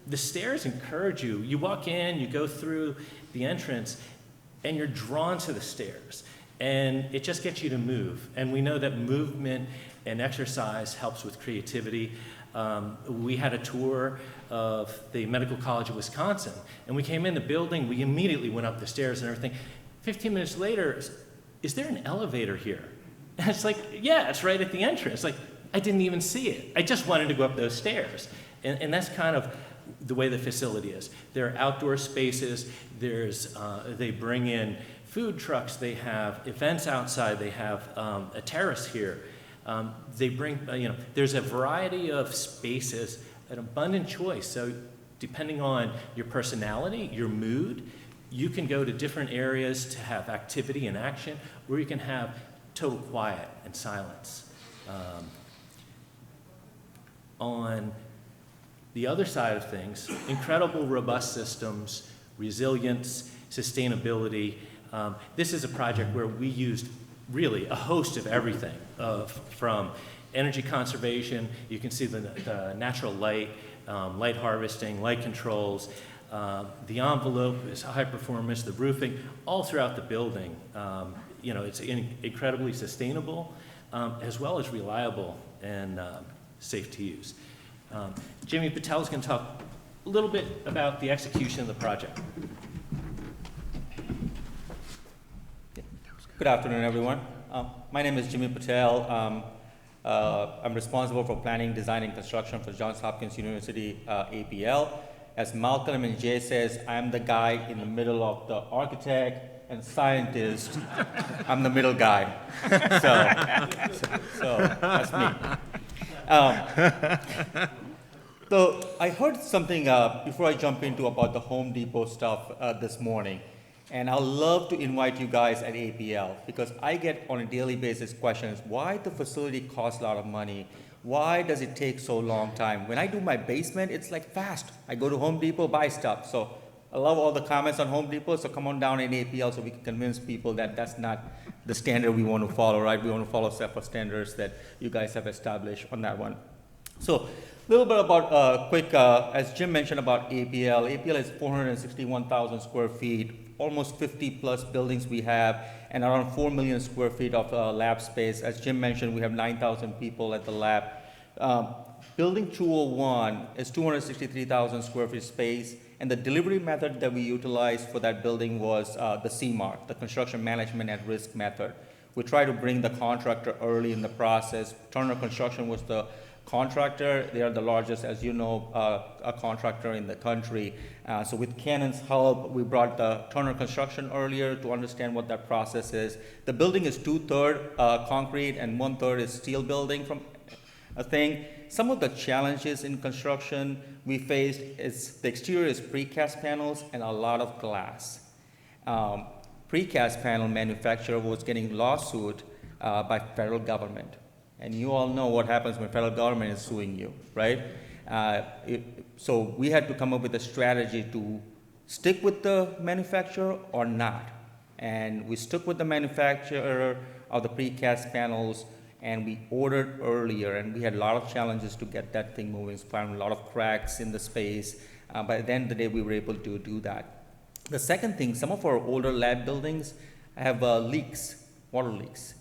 the stairs encourage you. You walk in, you go through the entrance, and you're drawn to the stairs. And it just gets you to move. And we know that movement and exercise helps with creativity. We had a tour of the Medical College of Wisconsin, and we came in the building, we immediately went up the stairs and everything. 15 minutes later, is there an elevator here? And it's like, yeah, it's right at the entrance. Like, I didn't even see it. I just wanted to go up those stairs. And that's kind of the way the facility is. There are outdoor spaces, they bring in food trucks, they have events outside, they have a terrace here. They bring, there's a variety of spaces, an abundant choice. So depending on your personality, your mood, you can go to different areas to have activity and action, or you can have total quiet and silence. On the other side of things, incredible robust systems, resilience, sustainability. This is a project where we used really a host of everything, from energy conservation. You can see the natural light, light harvesting, light controls. The envelope is high performance, the roofing, all throughout the building. It's incredibly sustainable, as well as reliable and safe to use. Jimmy Patel is going to talk a little bit about the execution of the project. Good afternoon, everyone. My name is Jimmy Patel. I'm responsible for planning, design, and construction for Johns Hopkins University APL. As Malcolm and Jay says, I'm the guy in the middle of the architect and scientist. I'm the middle guy. so that's me. So I heard something before I jump into about the Home Depot stuff this morning. And I'd love to invite you guys at APL, because I get on a daily basis questions, why the facility costs a lot of money? Why does it take so long time? When I do my basement, it's like fast. I go to Home Depot, buy stuff. So I love all the comments on Home Depot, so come on down in APL so we can convince people that that's not the standard we want to follow, right? We want to follow SEFA standards that you guys have established on that one. So a little bit about quick, as Jim mentioned about APL. APL is 461,000 square feet. Almost 50 plus buildings we have, and around 4 million square feet of lab space. As Jim mentioned, we have 9,000 people at the lab. Building 201 is 263,000 square feet space, and the delivery method that we utilized for that building was the CMARC, the Construction Management at Risk method. We tried to bring the contractor early in the process. Turner Construction was the contractor. They are the largest, as you know, a contractor in the country. So with Canon's help, we brought the Turner Construction earlier to understand what that process is. The building is 2/3 concrete and 1/3 is steel building from a thing. Some of the challenges in construction we faced is the exterior is precast panels and a lot of glass. Precast panel manufacturer was getting lawsuit by federal government. And you all know what happens when federal government is suing you, right? So we had to come up with a strategy to stick with the manufacturer or not. And we stuck with the manufacturer of the precast panels, and we ordered earlier, and we had a lot of challenges to get that thing moving. We found a lot of cracks in the space. But at the end of the day, we were able to do that. The second thing, some of our older lab buildings have leaks, water leaks.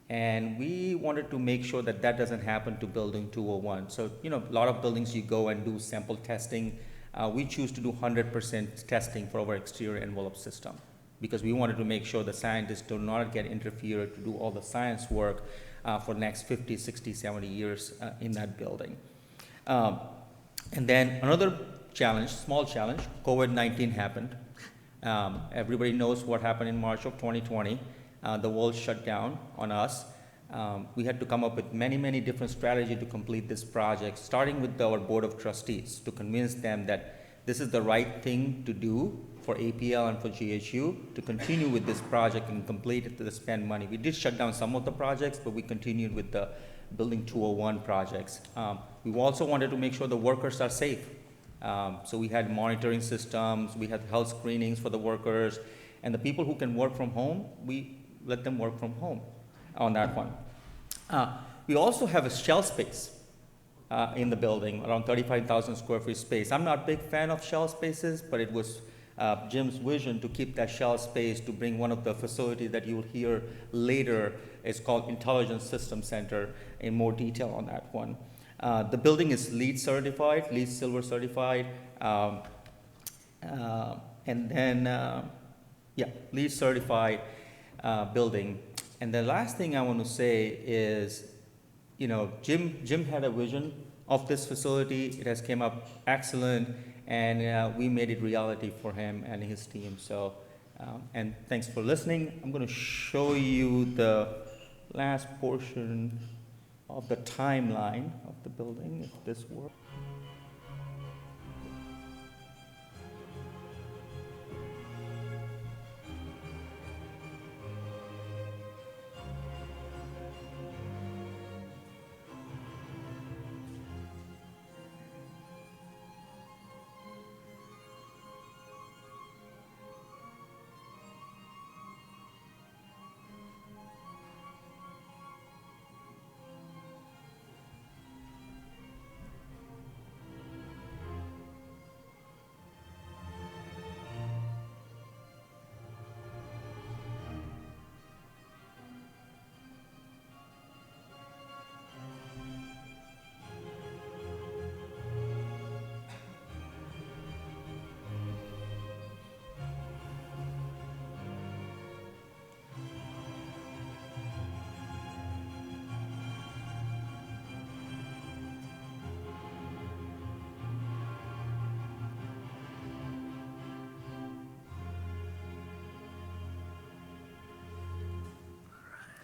And we wanted to make sure that that doesn't happen to building 201. So, a lot of buildings you go and do sample testing. We choose to do 100% testing for our exterior envelope system, because we wanted to make sure the scientists do not get interfered to do all the science work for the next 50, 60, 70 years in that building. And then another challenge, small challenge, COVID-19 happened. Everybody knows what happened in March of 2020. The world shut down on us. We had to come up with many, many different strategies to complete this project, starting with our board of trustees to convince them that this is the right thing to do for APL and for GHU to continue with this project and complete it to spend money. We did shut down some of the projects, but we continued with the Building 201 projects. We also wanted to make sure the workers are safe. So we had monitoring systems, we had health screenings for the workers, and the people who can work from home, we let them work from home on that one. We also have a shell space in the building, around 35,000 square feet space. I'm not a big fan of shell spaces, but it was Jim's vision to keep that shell space to bring one of the facilities that you'll hear later. It's called Intelligence Systems Center in more detail on that one. The building is LEED certified, LEED Silver certified, and then, LEED certified building. And the last thing I want to say is, Jim had a vision of this facility. It has came up excellent, and we made it reality for him and his team. So, and thanks for listening. I'm going to show you the last portion of the timeline of the building, if this works.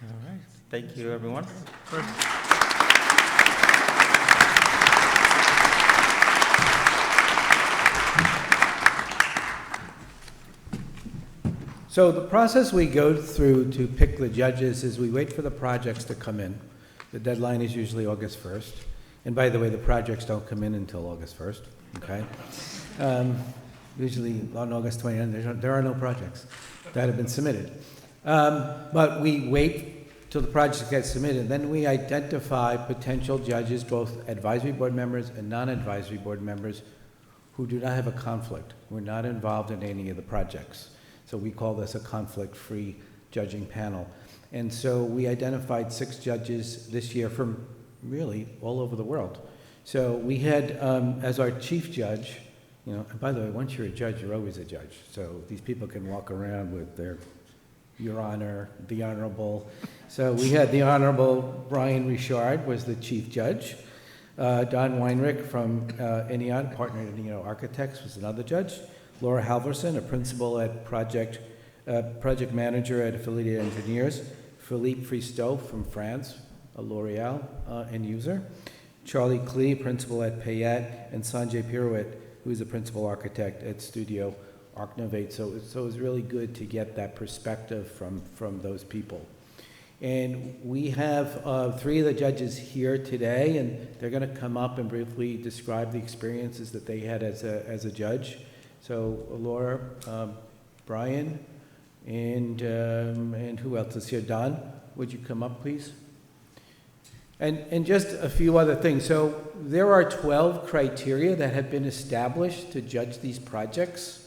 All right. Thank you, everyone. So the process we go through to pick the judges is we wait for the projects to come in. The deadline is usually August 1st. And by the way, the projects don't come in until August 1st, okay? Usually on August 29th, there are no projects that have been submitted. But we wait till the projects get submitted. Then we identify potential judges, both advisory board members and non-advisory board members, who do not have a conflict, who are not involved in any of the projects. So we call this a conflict-free judging panel. And so we identified 6 judges this year from really all over the world. So we had, as our chief judge, and by the way, once you're a judge, you're always a judge. So these people can walk around with their Your Honor, the Honorable. So we had the Honorable Brian Richard was the chief judge. Don Weinrich from Enion, partner at Enion Architects, was another judge. Laura Halverson, a principal at project manager at Affiliated Engineers. Philippe Fristeau from France, a L'Oreal end user. Charlie Klee, principal at Payette, and Sanjay Pirouet, who is a principal architect at Studio Arcnovate. So it was really good to get that perspective from those people. And we have 3 of the judges here today, and they're going to come up and briefly describe the experiences that they had as a judge. So Laura, Brian, and who else is here? Don, would you come up, please? And just a few other things. So there are 12 criteria that have been established to judge these projects.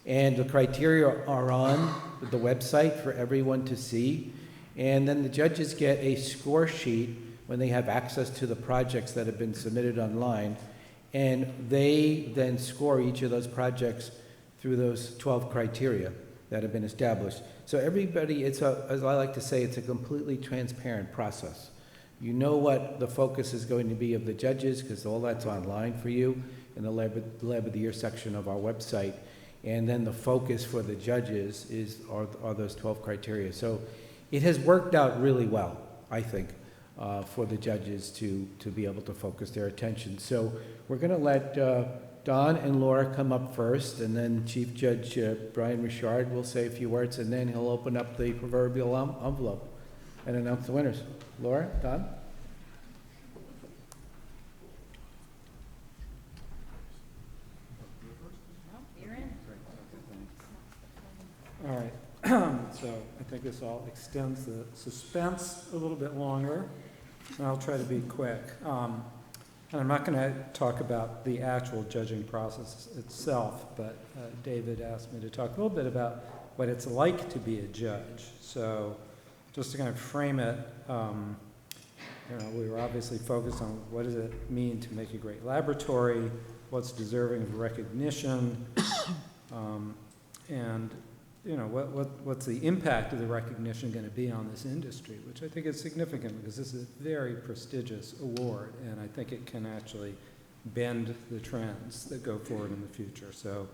And the criteria are on the website for everyone to see. And then the judges get a score sheet when they have access to the projects that have been submitted online. And they then score each of those projects through those 12 criteria that have been established. So everybody, as I like to say, it's a completely transparent process. You know what the focus is going to be of the judges, because all that's online for you in the Lab of the Year section of our website. And then the focus for the judges are those 12 criteria. So it has worked out really well, I think, for the judges to be able to focus their attention. So we're going to let Don and Laura come up first, and then Chief Judge Brian Richard will say a few words, and then he'll open up the proverbial envelope and announce the winners. Laura, Don? All right, so I think this all extends the suspense a little bit longer, and I'll try to be quick. And I'm not going to talk about the actual judging process itself, but David asked me to talk a little bit about what it's like to be a judge. So just to kind of frame it, we were obviously focused on what does it mean to make a great laboratory, what's deserving of recognition, and what's the impact of the recognition going to be on this industry, which I think is significant because this is a very prestigious award, and I think it can actually bend the trends that go forward in the future. So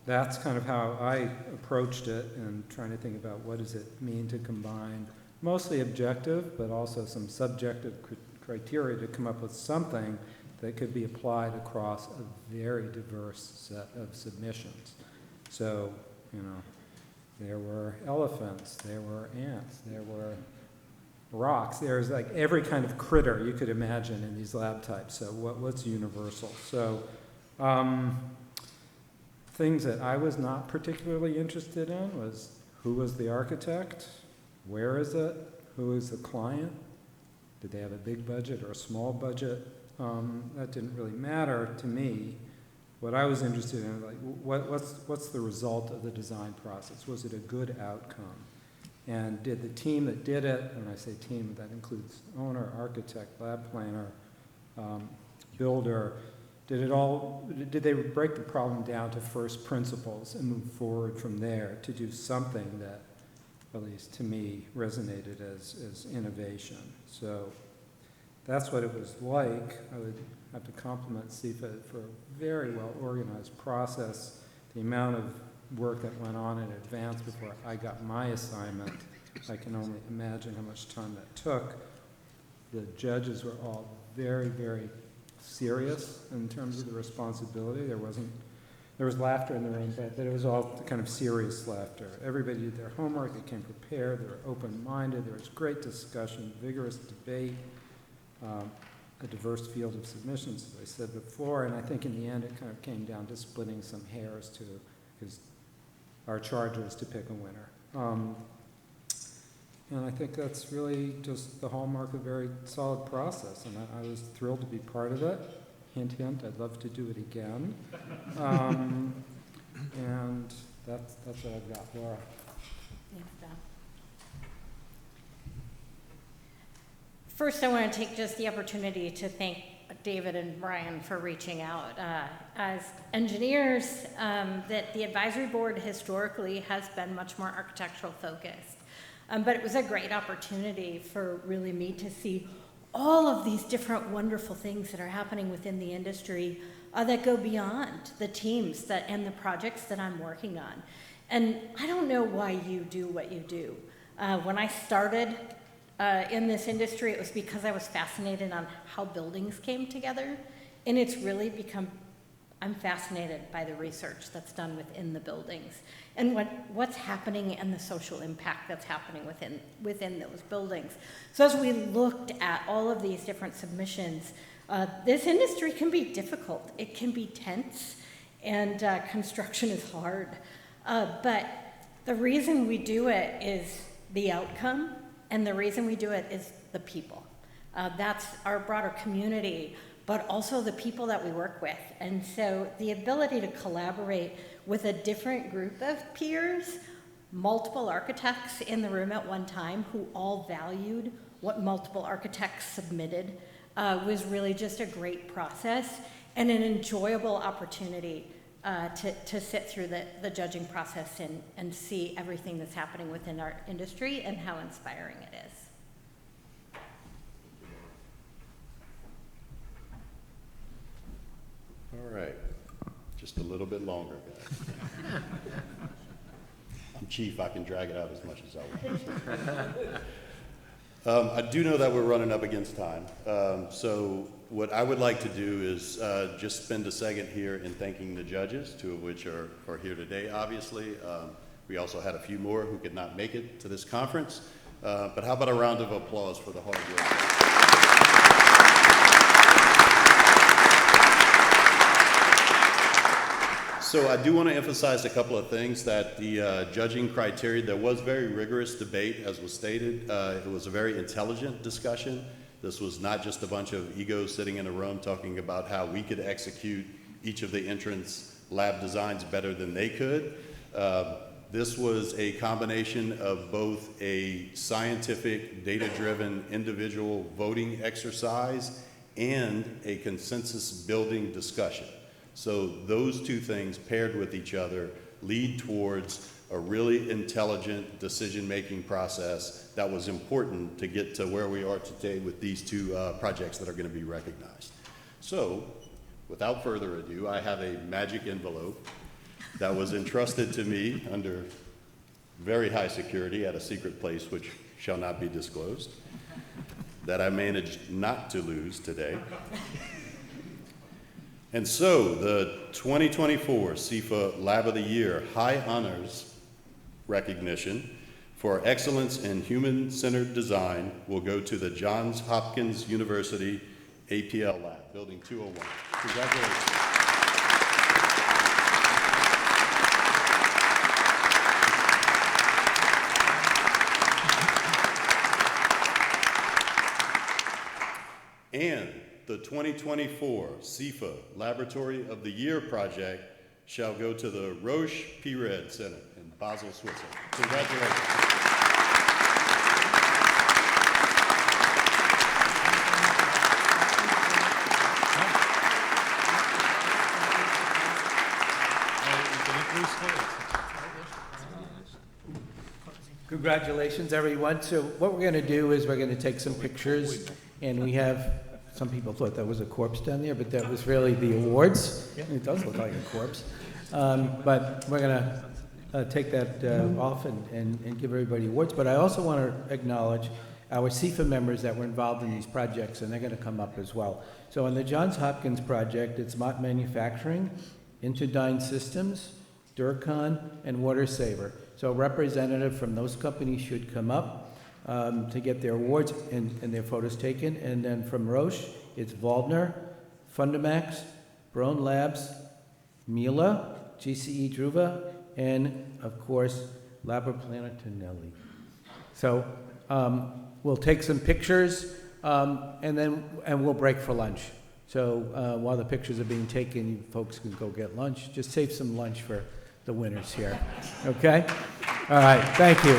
that's kind of how I approached it, and trying to think about what does it mean to combine mostly objective, but also some subjective criteria to come up with something that could be applied across a very diverse set of submissions. So, there were elephants, there were ants, there were rocks. There's like every kind of critter you could imagine in these lab types. So what's universal? So things that I was not particularly interested in was who was the architect, where is it, who is the client, did they have a big budget or a small budget? That didn't really matter to me. What I was interested in, like, what's the result of the design process? Was it a good outcome? And did the team that did it, when I say team, that includes owner, architect, lab planner, builder, did they break the problem down to first principles and move forward from there to do something that, at least to me, resonated as innovation? So that's what it was like. I would have to compliment SEFA for a very well organized process. The amount of work that went on in advance before I got my assignment, I can only imagine how much time that took. The judges were all very, very serious in terms of the responsibility. There was laughter in the room, but it was all kind of serious laughter. Everybody did their homework, they came prepared, they were open-minded, there was great discussion, vigorous debate, a diverse field of submissions, as I said before, and I think in the end it kind of came down to splitting some hairs because our charge was to pick a winner. And I think that's really just the hallmark of a very solid process, and I was thrilled to be part of it. Hint, hint, I'd love to do it again. And that's what I've got. Laura. Thanks, Don. First, I want to take just the opportunity to thank David and Brian for reaching out. As engineers, that the advisory board historically has been much more architectural focused. But it was a great opportunity for really me to see all of these different wonderful things that are happening within the industry that go beyond the teams and the projects that I'm working on. And I don't know why you do what you do. When I started in this industry, it was because I was fascinated on how buildings came together. And it's really become, I'm fascinated by the research that's done within the buildings and what's happening and the social impact that's happening within those buildings. So as we looked at all of these different submissions, this industry can be difficult. It can be tense, and construction is hard. But the reason we do it is the outcome, and the reason we do it is the people. That's our broader community, but also the people that we work with. And so the ability to collaborate with a different group of peers, multiple architects in the room at one time who all valued what multiple architects submitted, was really just a great process and an enjoyable opportunity to sit through the judging process and see everything that's happening within our industry and how inspiring it is. All right. Just a little bit longer, guys. I'm chief, I can drag it out as much as I want. I do know that we're running up against time. So what I would like to do is just spend a second here in thanking the judges, two of which are here today, obviously. We also had a few more who could not make it to this conference. But how about a round of applause for the hard work? So I do want to emphasize a couple of things, that the judging criteria, there was very rigorous debate, as was stated. It was a very intelligent discussion. This was not just a bunch of egos sitting in a room talking about how we could execute each of the entrance lab designs better than they could. This was a combination of both a scientific, data-driven individual voting exercise and a consensus building discussion. So those two things paired with each other lead towards a really intelligent decision-making process that was important to get to where we are today with these two projects that are going to be recognized. So, without further ado, I have a magic envelope that was entrusted to me under very high security at a secret place which shall not be disclosed, that I managed not to lose today. And so, the 2024 SEFA Lab of the Year High Honors recognition for excellence in human-centered design will go to the Johns Hopkins University APL Lab, Building 201. Congratulations. And the 2024 SEFA Laboratory of the Year project shall go to the ROCHE P-Red Center in Basel, Switzerland. Congratulations. Congratulations, everyone. So what we're going to do is we're going to take some pictures, and we have, some people thought that was a corpse down there, but that was really the awards. It does look like a corpse. But we're going to take that off and give everybody awards. But I also want to acknowledge our SEFA members that were involved in these projects, and they're going to come up as well. So on the Johns Hopkins project, it's Mott Manufacturing, Interdyne Systems, Durcon, and Water Saver. So a representative from those companies should come up to get their awards and their photos taken. And then from Roche, it's Waldner, Fundamax, Brown Labs, Mila, GCE Druva, and of course, Laboplana Tonelli. So we'll take some pictures and we'll break for lunch. So while the pictures are being taken, you folks can go get lunch. Just save some lunch for the winners here. Okay? All right, thank you.